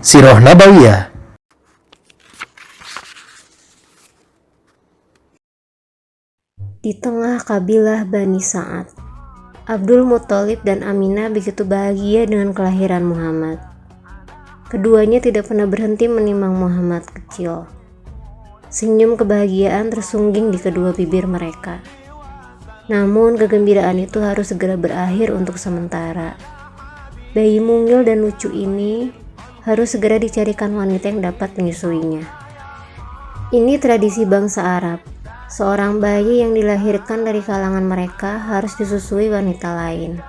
Sirah Nabawiyah. Di tengah kabilah Bani Sa'ad, Abdul Muthalib dan Aminah begitu bahagia dengan kelahiran Muhammad. Keduanya tidak pernah berhenti menimang Muhammad kecil. Senyum kebahagiaan tersungging di kedua bibir mereka. Namun kegembiraan itu harus segera berakhir untuk sementara. Bayi mungil dan lucu ini harus segera dicarikan wanita yang dapat menyusuinya. Ini tradisi bangsa Arab. Seorang bayi yang dilahirkan dari kalangan mereka harus disusui wanita lain.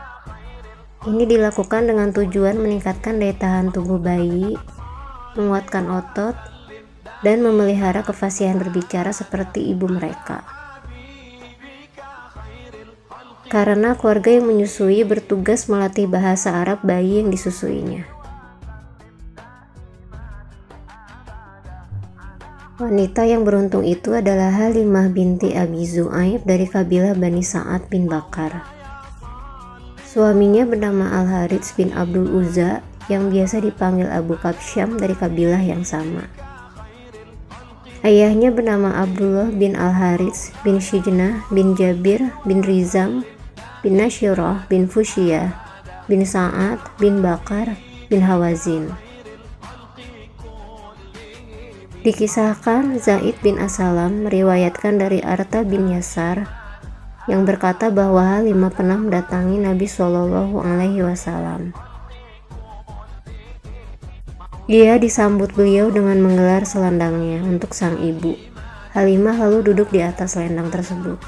Ini dilakukan dengan tujuan meningkatkan daya tahan tubuh bayi, menguatkan otot, dan memelihara kefasihan berbicara seperti ibu mereka. Karena keluarga yang menyusui bertugas melatih bahasa Arab bayi yang disusuinya. Wanita yang beruntung itu adalah Halimah binti Abi Zu'aib dari kabilah Bani Sa'ad bin Bakar. Suaminya bernama Al-Harits bin Abdul Uzza yang biasa dipanggil Abu Kabsyam dari kabilah yang sama. Ayahnya bernama Abdullah bin Al-Harits bin Shijnah bin Jabir bin Rizam bin Nasyirah bin Fushiyah bin Sa'ad bin Bakar bin Hawazin. Dikisahkan Zaid bin Assalam meriwayatkan dari Arta bin Yasar yang berkata bahwa Halimah pernah mendatangi Nabi Shallallahu Alaihi Wasallam. Dia disambut beliau dengan menggelar selendangnya untuk sang ibu. Halimah lalu duduk di atas selendang tersebut.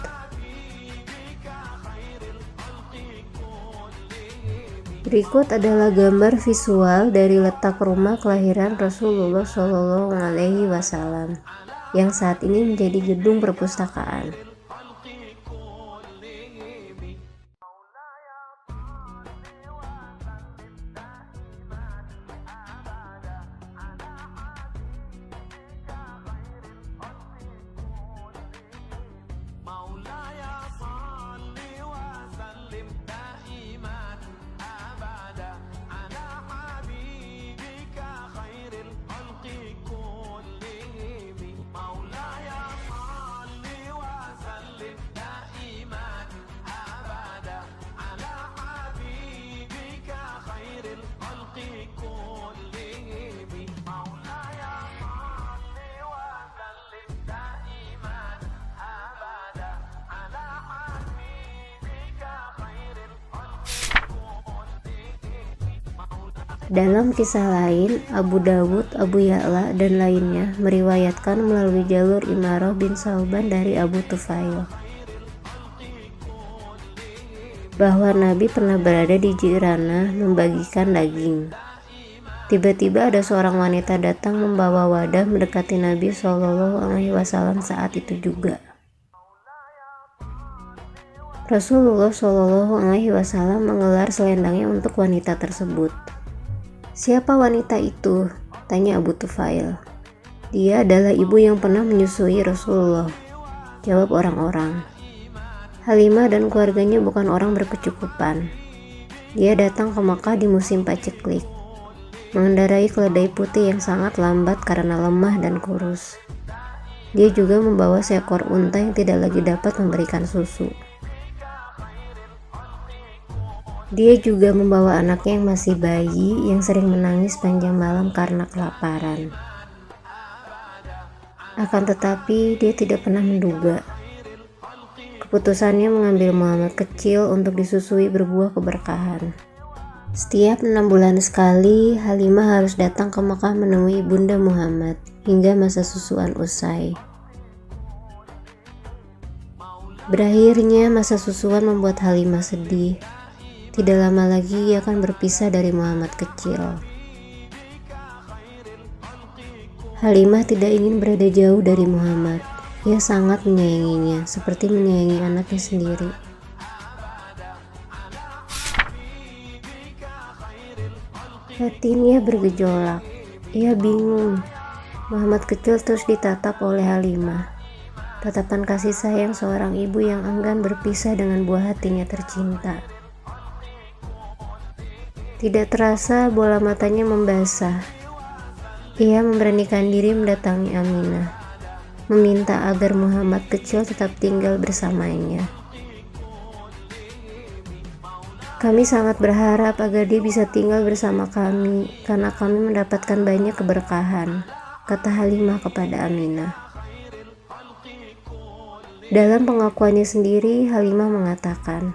Berikut adalah gambar visual dari letak rumah kelahiran Rasulullah Shallallahu Alaihi Wasallam yang saat ini menjadi gedung perpustakaan. Dalam kisah lain, Abu Dawud, Abu Ya'la, dan lainnya meriwayatkan melalui jalur Imarah bin Sauban dari Abu Tufail bahwa Nabi pernah berada di Jiranah membagikan daging. Tiba-tiba ada seorang wanita datang membawa wadah mendekati Nabi Shallallahu Alaihi Wasallam saat itu juga. Rasulullah Shallallahu Alaihi Wasallam menggelar selendangnya untuk wanita tersebut. "Siapa wanita itu?" tanya Abu Tufail. "Dia adalah ibu yang pernah menyusui Rasulullah," jawab orang-orang. Halimah dan keluarganya bukan orang berkecukupan. Dia datang ke Makkah di musim paceklik, mengendarai keledai putih yang sangat lambat karena lemah dan kurus. Dia juga membawa seekor unta yang tidak lagi dapat memberikan susu. Dia juga membawa anaknya yang masih bayi yang sering menangis panjang malam karena kelaparan. Akan tetapi dia tidak pernah menduga keputusannya mengambil Muhammad kecil untuk disusui berbuah keberkahan. Setiap 6 bulan sekali, Halimah harus datang ke Makkah menemui Bunda Muhammad hingga masa susuan usai. Berakhirnya masa susuan membuat Halimah sedih. Tidak lama lagi ia akan berpisah dari Muhammad kecil. Halimah tidak ingin berada jauh dari Muhammad. Ia sangat menyayanginya, seperti menyayangi anaknya sendiri. Hatinya bergejolak. Ia bingung. Muhammad kecil terus ditatap oleh Halimah. Tatapan kasih sayang seorang ibu yang enggan berpisah dengan buah hatinya tercinta. Tidak terasa bola matanya membasah. Ia memberanikan diri mendatangi Aminah, meminta agar Muhammad kecil tetap tinggal bersamanya. Kami sangat berharap agar dia bisa tinggal bersama kami karena kami mendapatkan banyak keberkahan, kata Halimah kepada Aminah. Dalam pengakuannya sendiri, Halimah mengatakan,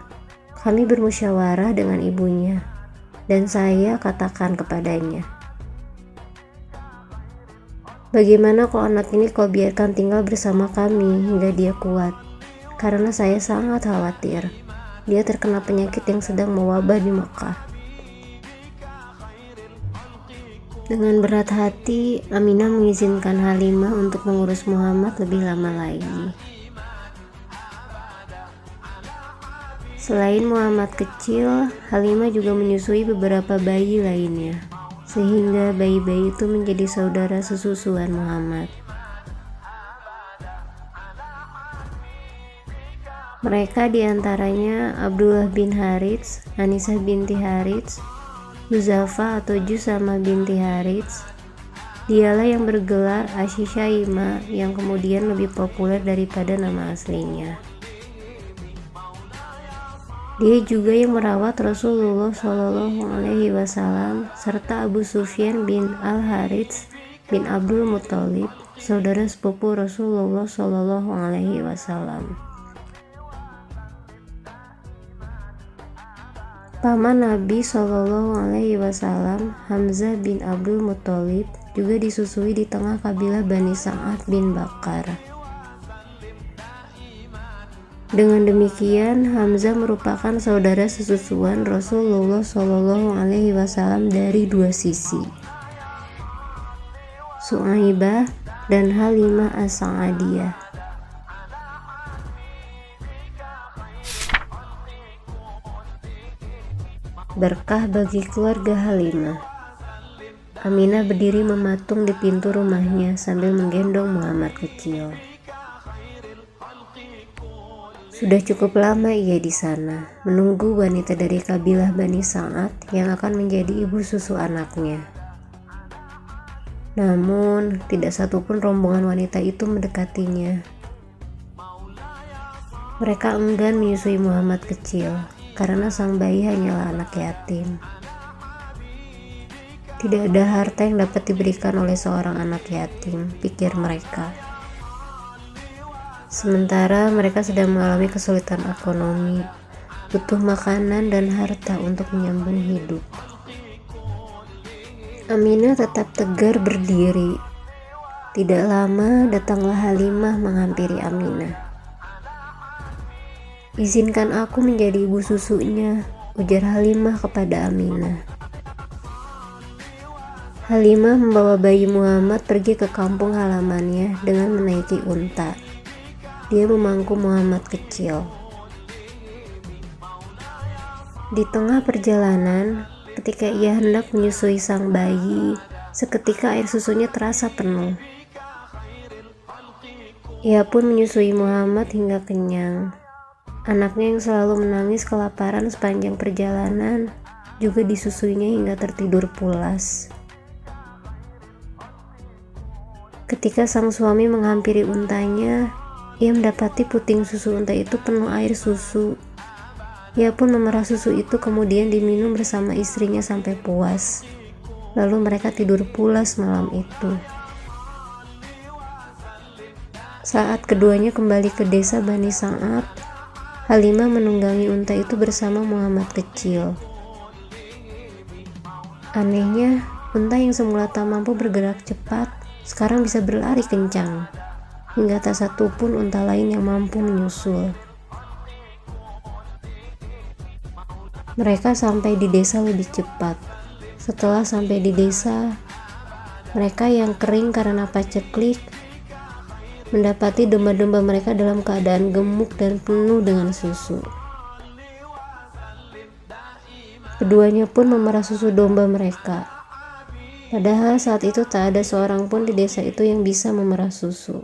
kami bermusyawarah dengan ibunya, dan saya katakan kepadanya, bagaimana kalau anak ini kau biarkan tinggal bersama kami hingga dia kuat, karena saya sangat khawatir dia terkena penyakit yang sedang mewabah di Mekah. Dengan berat hati, Aminah mengizinkan Halimah untuk mengurus Muhammad lebih lama lagi. Selain Muhammad kecil, Halimah juga menyusui beberapa bayi lainnya, sehingga bayi-bayi itu menjadi saudara sesusuan Muhammad. Mereka diantaranya Abdullah bin Harits, Anisah binti Harits, Huzaifah atau Jusama binti Harits. Dialah yang bergelar Asy-Syaimah yang kemudian lebih populer daripada nama aslinya. Dia juga yang merawat Rasulullah Shallallahu Alaihi Wasallam serta Abu Sufyan bin Al-Harits bin Abdul Muthalib, saudara sepupu Rasulullah Shallallahu Alaihi Wasallam. Paman Nabi Shallallahu Alaihi Wasallam, Hamzah bin Abdul Muthalib, juga disusui di tengah kabilah Bani Sa'ad bin Bakar. Dengan demikian, Hamzah merupakan saudara sesusuan Rasulullah Shallallahu Alaihi Wasallam dari dua sisi, Su'aibah dan Halimah As-Sa'adiyah. Berkah bagi keluarga Halimah. Aminah berdiri mematung di pintu rumahnya sambil menggendong Muhammad kecil. Sudah cukup lama ia di sana, menunggu wanita dari kabilah Bani Sa'ad yang akan menjadi ibu susu anaknya. Namun, tidak satupun rombongan wanita itu mendekatinya. Mereka enggan menyusui Muhammad kecil, karena sang bayi hanyalah anak yatim. Tidak ada harta yang dapat diberikan oleh seorang anak yatim, pikir mereka. Sementara mereka sedang mengalami kesulitan ekonomi, butuh makanan dan harta untuk menyambung hidup. Aminah tetap tegar berdiri. Tidak lama datanglah Halimah menghampiri Aminah. Izinkan aku menjadi ibu susunya, ujar Halimah kepada Aminah. Halimah membawa bayi Muhammad pergi ke kampung halamannya dengan menaiki unta. Dia memangku Muhammad kecil. Di tengah perjalanan, ketika ia hendak menyusui sang bayi, seketika air susunya terasa penuh. Ia pun menyusui Muhammad hingga kenyang. Anaknya yang selalu menangis kelaparan sepanjang perjalanan juga disusuinya hingga tertidur pulas. Ketika sang suami menghampiri untanya, ia mendapati puting susu unta itu penuh air susu. Ia pun memerah susu itu kemudian diminum bersama istrinya sampai puas. Lalu mereka tidur pulas malam itu. Saat keduanya kembali ke desa Bani Sa'ad, Halimah menunggangi unta itu bersama Muhammad kecil. Anehnya, unta yang semula tak mampu bergerak cepat, sekarang bisa berlari kencang. Hingga tak satu pun unta lain yang mampu menyusul. Mereka sampai di desa lebih cepat. Setelah sampai di desa, mereka yang kering karena paceklik mendapati domba-domba mereka dalam keadaan gemuk dan penuh dengan susu. Keduanya pun memerah susu domba mereka. Padahal saat itu tak ada seorang pun di desa itu yang bisa memerah susu.